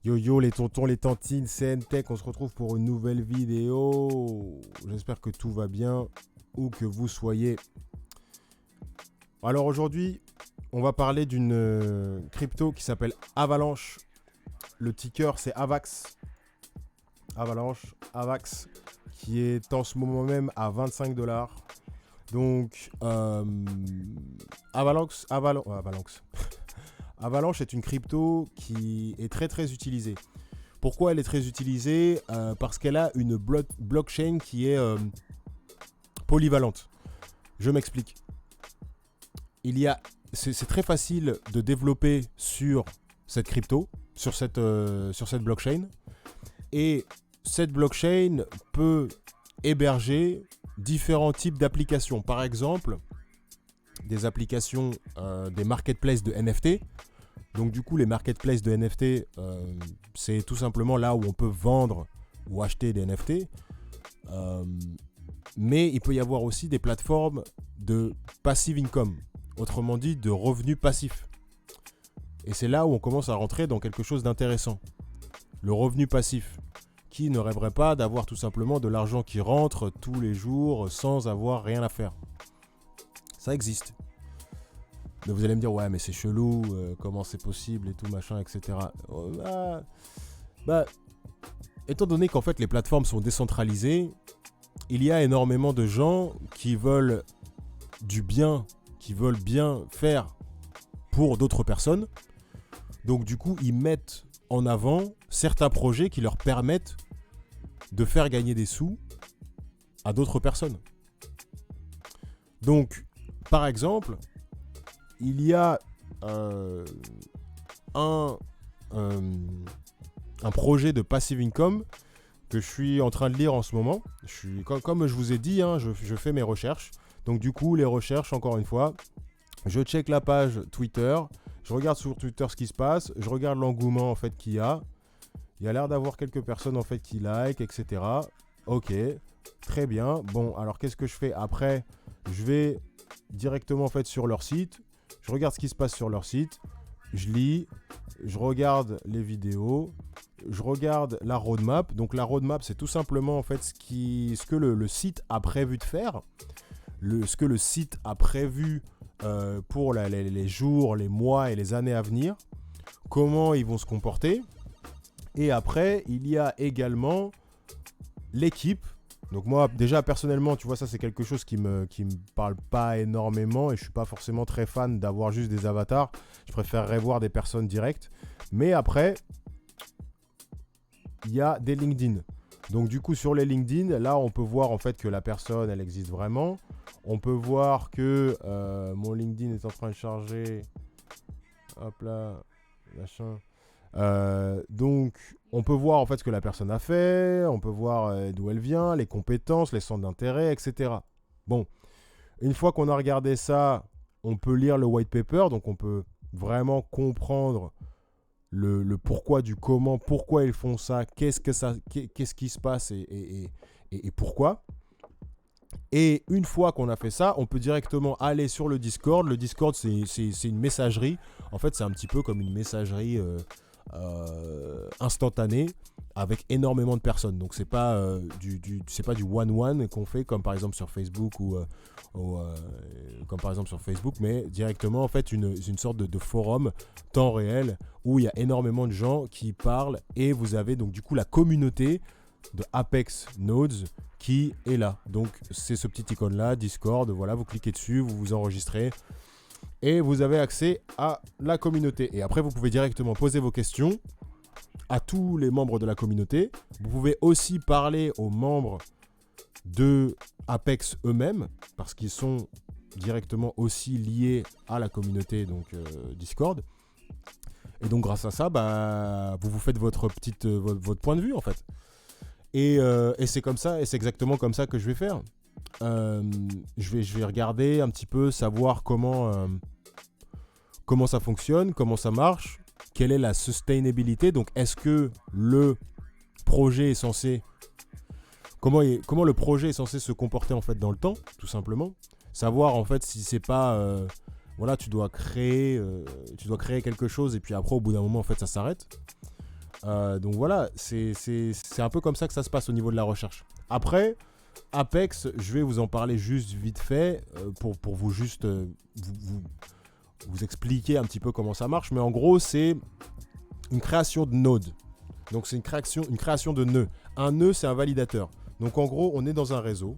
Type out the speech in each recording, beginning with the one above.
Yo yo les tontons, les tantines, CNTech, on se retrouve pour une nouvelle vidéo. J'espère que tout va bien, où que vous soyez. Alors aujourd'hui, on va parler d'une crypto qui s'appelle Avalanche. Le ticker c'est AVAX. Avax, qui est en ce moment même à 25$. Donc, Avalanche est une crypto qui est très très utilisée. Pourquoi elle est très utilisée? Parce qu'elle a une blockchain qui est polyvalente. Je m'explique. C'est très facile de développer sur cette crypto, sur cette blockchain. Et cette blockchain peut héberger différents types d'applications. Par exemple, des applications, des marketplaces de NFT. Donc du coup, les marketplaces de NFT, c'est tout simplement là où on peut vendre ou acheter des NFT. Mais il peut y avoir aussi des plateformes de passive income, autrement dit de revenus passifs. Et c'est là où on commence à rentrer dans quelque chose d'intéressant. Le revenu passif. Qui ne rêverait pas d'avoir tout simplement de l'argent qui rentre tous les jours sans avoir rien à faire? Ça existe. Mais vous allez me dire, ouais, mais c'est chelou, comment c'est possible et tout, machin, etc. Étant donné qu'en fait les plateformes sont décentralisées, il y a énormément de gens qui veulent du bien, qui veulent bien faire pour d'autres personnes. Donc du coup, ils mettent en avant certains projets qui leur permettent de faire gagner des sous à d'autres personnes. Donc, par exemple, il y a un projet de passive income que je suis en train de lire en ce moment. Comme je vous ai dit, je fais mes recherches. Donc du coup, les recherches, encore une fois, je check la page Twitter, je regarde sur Twitter ce qui se passe, je regarde l'engouement en fait qu'il y a. Il y a l'air d'avoir quelques personnes en fait qui like, etc. Ok, très bien. Bon, alors qu'est-ce que je fais après? Je vais directement en fait sur leur site. Je regarde ce qui se passe sur leur site. Je lis, je regarde les vidéos, je regarde la roadmap. Donc la roadmap, c'est tout simplement en fait ce que le site a prévu de faire, ce que le site a prévu pour les jours, les mois et les années à venir. Comment ils vont se comporter. Et après, il y a également l'équipe. Donc moi, déjà, personnellement, tu vois, ça, c'est quelque chose qui me parle pas énormément. Et je suis pas forcément très fan d'avoir juste des avatars. Je préférerais voir des personnes directes. Mais après, il y a des LinkedIn. Donc du coup, sur les LinkedIn, là, on peut voir en fait que la personne, elle existe vraiment. On peut voir que mon LinkedIn est en train de charger. Hop là, machin. Donc, on peut voir en fait ce que la personne a fait, on peut voir d'où elle vient, les compétences, les centres d'intérêt, etc. Bon, une fois qu'on a regardé ça, on peut lire le white paper, donc on peut vraiment comprendre le pourquoi du comment, pourquoi ils font ça, qu'est-ce qui se passe et pourquoi. Et une fois qu'on a fait ça, on peut directement aller sur le Discord. Le Discord, c'est une messagerie. En fait, c'est un petit peu comme une messagerie instantanée avec énormément de personnes. Donc, c'est pas du one-one qu'on fait comme par exemple sur Facebook comme par exemple sur Facebook, mais directement en fait une sorte de forum temps réel où il y a énormément de gens qui parlent et vous avez donc du coup la communauté de Apex Nodes qui est là. Donc c'est ce petit icône là, Discord, voilà, vous cliquez dessus, vous vous enregistrez et vous avez accès à la communauté. Et après vous pouvez directement poser vos questions à tous les membres de la communauté. Vous pouvez aussi parler aux membres de Apex eux-mêmes parce qu'ils sont directement aussi liés à la communauté donc Discord. Et donc grâce à ça, vous vous faites votre point de vue en fait. Et c'est comme ça, et c'est exactement comme ça que je vais faire. Je vais regarder un petit peu, savoir comment ça fonctionne, comment ça marche, quelle est la sustainabilité. Donc, est-ce que le projet est censé... Comment le projet est censé se comporter en fait dans le temps, tout simplement. Savoir en fait si c'est pas... voilà, tu dois créer quelque chose et puis après, au bout d'un moment, en fait, ça s'arrête. Donc voilà, c'est un peu comme ça que ça se passe au niveau de la recherche. Après, Apex, je vais vous en parler juste vite fait pour vous juste vous expliquer un petit peu comment ça marche. Mais en gros, c'est une création de node. Donc c'est une création de nœud. Un nœud, c'est un validateur. Donc en gros, on est dans un réseau.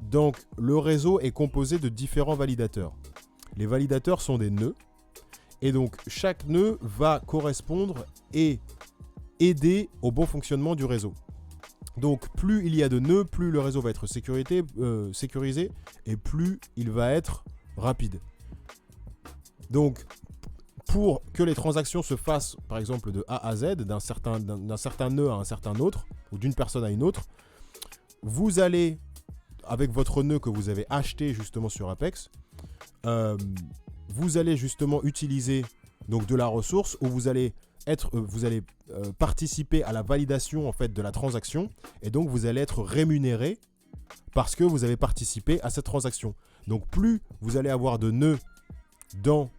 Donc le réseau est composé de différents validateurs. Les validateurs sont des nœuds. Et donc chaque nœud va correspondre et aider au bon fonctionnement du réseau. Donc plus il y a de nœuds, plus le réseau va être sécurisé et plus il va être rapide. Donc pour que les transactions se fassent, par exemple de A à Z, d'un certain nœud à un certain autre, ou d'une personne à une autre, vous allez, avec votre nœud que vous avez acheté justement sur Apex, vous allez justement utiliser donc de la ressource où vous allez participer à la validation en fait de la transaction et donc vous allez être rémunéré parce que vous avez participé à cette transaction. Donc plus vous allez avoir de nœuds dans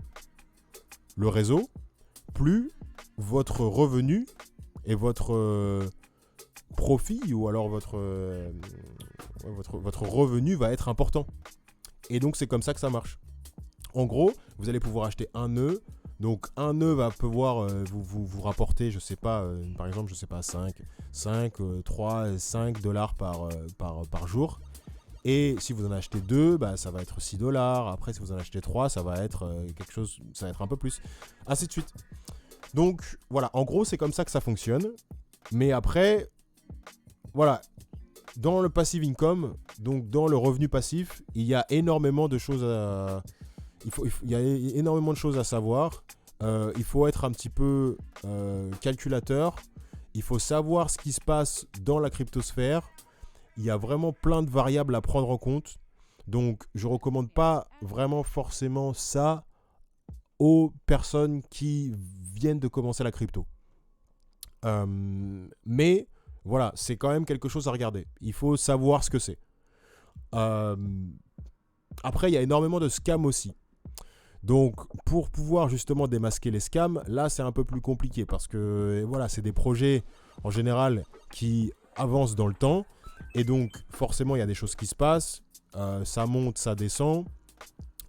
le réseau, plus votre revenu et votre profit ou alors votre revenu va être important. Et donc c'est comme ça que ça marche. En gros, vous allez pouvoir acheter un nœud. Donc un nœud va pouvoir vous rapporter, je sais pas, par exemple, je sais pas, 3, 5 dollars par jour. Et si vous en achetez 2, bah, ça va être 6 dollars. Après, si vous en achetez 3, ça va être quelque chose, ça va être un peu plus. Ainsi de suite. Donc voilà, en gros, c'est comme ça que ça fonctionne. Mais après, voilà, dans le passive income, donc dans le revenu passif, il y a énormément de choses à... Il y a énormément de choses à savoir. Il faut être un petit peu calculateur. Il faut savoir ce qui se passe dans la cryptosphère. Il y a vraiment plein de variables à prendre en compte. Donc, je ne recommande pas vraiment forcément ça aux personnes qui viennent de commencer la crypto. Mais voilà, c'est quand même quelque chose à regarder. Il faut savoir ce que c'est. Après, il y a énormément de scams aussi. Donc, pour pouvoir justement démasquer les scams, là, c'est un peu plus compliqué parce que, voilà, c'est des projets, en général, qui avancent dans le temps. Et donc, forcément, il y a des choses qui se passent. Ça monte, ça descend.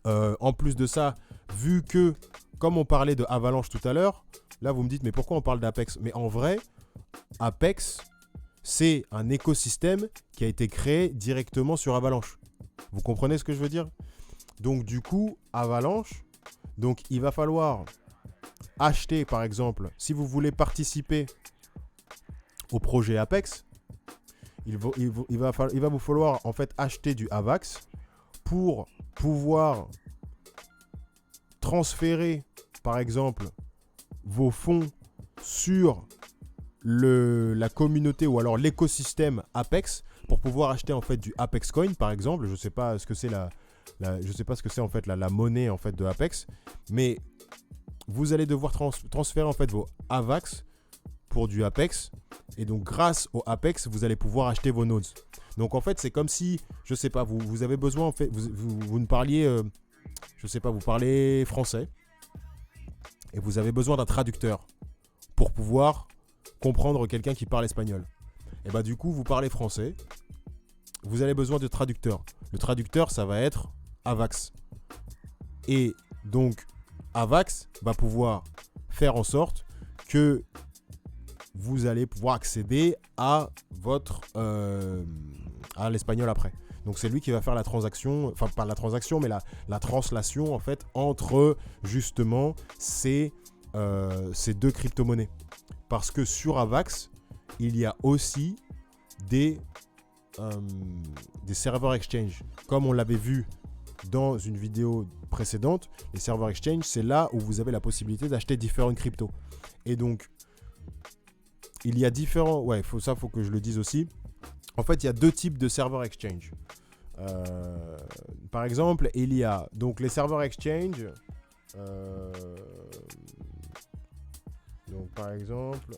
En plus de ça, vu que, comme on parlait de Avalanche tout à l'heure, là, vous me dites, mais pourquoi on parle d'Apex? Mais en vrai, Apex, c'est un écosystème qui a été créé directement sur Avalanche. Vous comprenez ce que je veux dire? Donc du coup, Avalanche, donc il va falloir acheter, par exemple, si vous voulez participer au projet Apex, il va vous falloir en fait acheter du AVAX pour pouvoir transférer, par exemple, vos fonds sur la communauté ou alors l'écosystème Apex pour pouvoir acheter en fait du Apex Coin, par exemple. Je ne sais pas ce que c'est je sais pas ce que c'est en fait la monnaie en fait de Apex, mais vous allez devoir transférer en fait vos AVAX pour du Apex et donc grâce au Apex vous allez pouvoir acheter vos nodes. Donc en fait c'est comme si je sais pas vous avez besoin en fait vous ne parliez je sais pas vous parlez français et vous avez besoin d'un traducteur pour pouvoir comprendre quelqu'un qui parle espagnol. Et bah du coup vous parlez français, vous avez besoin de traducteur. Le traducteur ça va être AVAX. Et donc, AVAX va pouvoir faire en sorte que vous allez pouvoir accéder à à l'espagnol après. Donc, c'est lui qui va faire la transaction, enfin, pas la transaction, mais la translation, en fait, entre, justement, ces deux crypto-monnaies. Parce que sur AVAX, il y a aussi des serveurs exchange. Comme on l'avait vu dans une vidéo précédente, les serveurs exchange, c'est là où vous avez la possibilité d'acheter différentes cryptos. Et donc, il y a différents... Ouais, faut que je le dise aussi. En fait, il y a deux types de serveurs exchange. Par exemple, il y a donc les serveurs exchange. Donc, par exemple,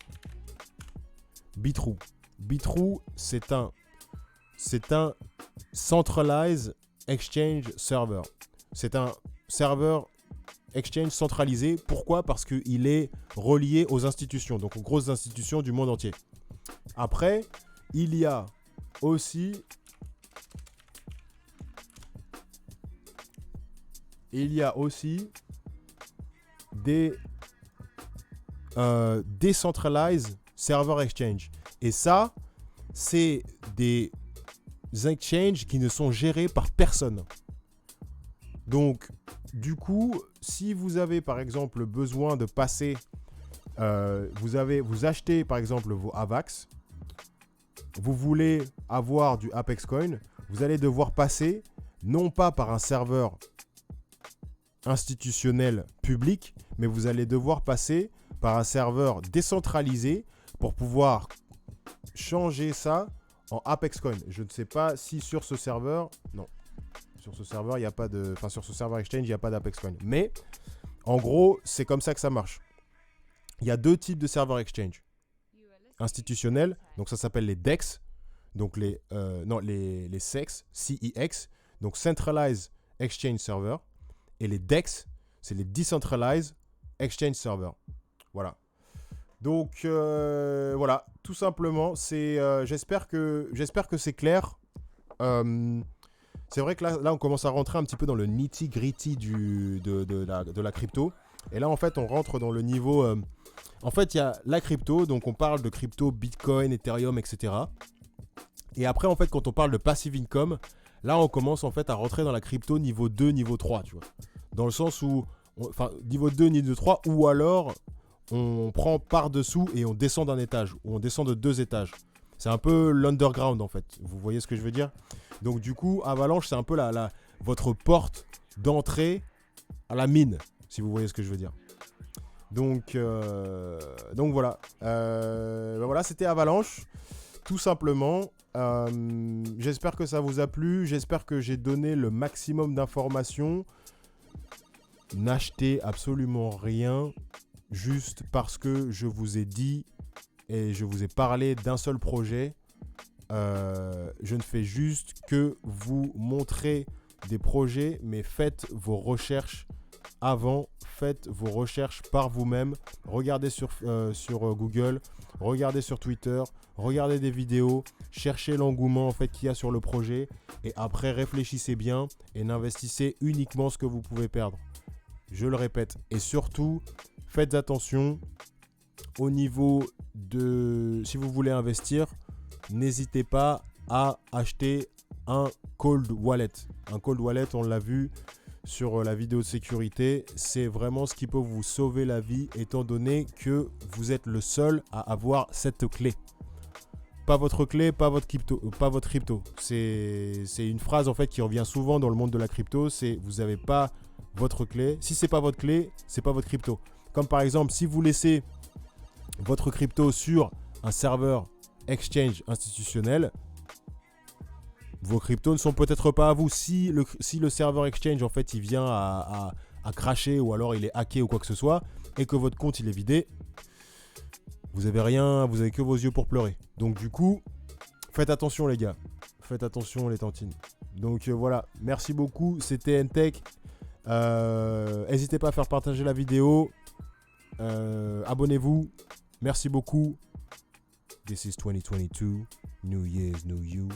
Bitrue. Bitrue, c'est un centralized exchange server. C'est un serveur exchange centralisé. Pourquoi? Parce qu'il est relié aux institutions, donc aux grosses institutions du monde entier. Après, il y a aussi des decentralized server exchange. Et ça, c'est des exchanges qui ne sont gérés par personne. Donc, du coup, si vous avez par exemple besoin de passer, vous achetez par exemple vos AVAX, vous voulez avoir du Apex Coin, vous allez devoir passer non pas par un serveur institutionnel public, mais vous allez devoir passer par un serveur décentralisé pour pouvoir changer ça en Apex Coin. Je ne sais pas si sur ce serveur, non, sur ce serveur il n'y a pas de, enfin sur ce serveur exchange il n'y a pas d'Apex Coin. Mais en gros c'est comme ça que ça marche. Il y a deux types de serveurs exchange institutionnels, donc ça s'appelle les DEX, donc les CEX, CEX, donc Centralized Exchange Server, et les DEX, c'est les Decentralized Exchange Server. Voilà. Donc voilà, tout simplement, c'est j'espère que c'est clair. C'est vrai que là on commence à rentrer un petit peu dans le nitty-gritty de la crypto. Et là en fait on rentre dans le niveau en fait il y a la crypto, donc on parle de crypto, Bitcoin, Ethereum, etc. Et après en fait quand on parle de passive income, là on commence en fait à rentrer dans la crypto niveau 2, niveau 3, tu vois. Dans le sens où, enfin niveau 2, niveau 3, ou alors on prend par-dessous et on descend d'un étage, ou on descend de 2 étages. C'est un peu l'underground en fait, vous voyez ce que je veux dire? Donc du coup, Avalanche, c'est un peu votre porte d'entrée à la mine, si vous voyez ce que je veux dire. Donc voilà. Voilà, c'était Avalanche, tout simplement. J'espère que ça vous a plu, j'espère que j'ai donné le maximum d'informations. N'achetez absolument rien juste parce que je vous ai dit et je vous ai parlé d'un seul projet. Je ne fais juste que vous montrer des projets, mais faites vos recherches avant, faites vos recherches par vous-même. Regardez sur Google, regardez sur Twitter, regardez des vidéos, cherchez l'engouement en fait qu'il y a sur le projet et après réfléchissez bien et n'investissez uniquement ce que vous pouvez perdre. Je le répète, et surtout faites attention au niveau de, si vous voulez investir, n'hésitez pas à acheter un cold wallet. Un cold wallet, on l'a vu sur la vidéo de sécurité, c'est vraiment ce qui peut vous sauver la vie étant donné que vous êtes le seul à avoir cette clé. Pas votre clé, pas votre crypto. C'est une phrase en fait qui revient souvent dans le monde de la crypto, c'est vous n'avez pas votre clé. Si c'est pas votre clé, c'est pas votre crypto. Comme par exemple, si vous laissez votre crypto sur un serveur exchange institutionnel, vos cryptos ne sont peut-être pas à vous. Si le serveur exchange en fait il vient à crasher ou alors il est hacké ou quoi que ce soit et que votre compte il est vidé, vous avez rien, vous avez que vos yeux pour pleurer. Donc du coup, faites attention les gars, faites attention les tantines. Donc voilà, merci beaucoup, c'était Ntech. N'hésitez pas à faire partager la vidéo, abonnez-vous, merci beaucoup. This is 2022, New Year's, New You.